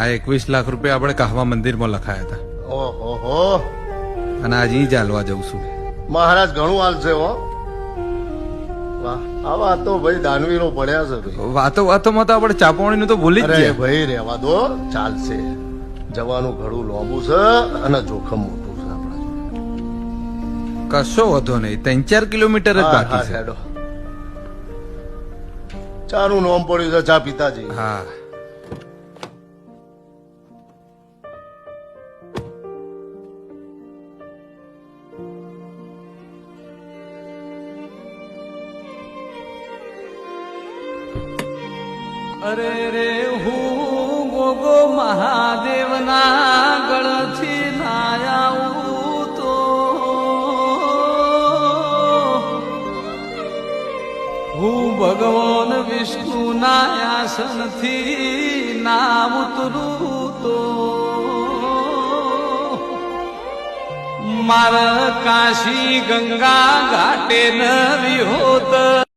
આ 21 લાખ રૂપિયા આપણે કાહવા મંદિરમાં લખાયા હતા ઓહો અને આજે ઈ ચાલવા જઉં છું. મહારાજ ઘણું હાલશે હો. વાહ આવા તો ભાઈ દાનવીરો પડ્યા છે ભાઈ. વાતોમાં તો આપણે ચાપવાણી નું તો ભૂલી જ અરે ગયા. ભાઈ રહેવા દો, ચાલશે. જવાનું ઘણું લોબુ છે અને જોખમ મોટું છે આપણા જોડે. કશો વધો નહીં, 3-4 કિલોમીટર જ બાકી છે. હેડો. ચાનું નોમ પડ્યું છે, ચા પિતાજી. હા અરે રે હું ગોગો મહાદેવના ગળથી ના આવું તો હું ભગવાન વિષ્ણુના આસનથી ના ઉતરું તો મારા કાશી ગંગા ઘાટે ન વિહોત.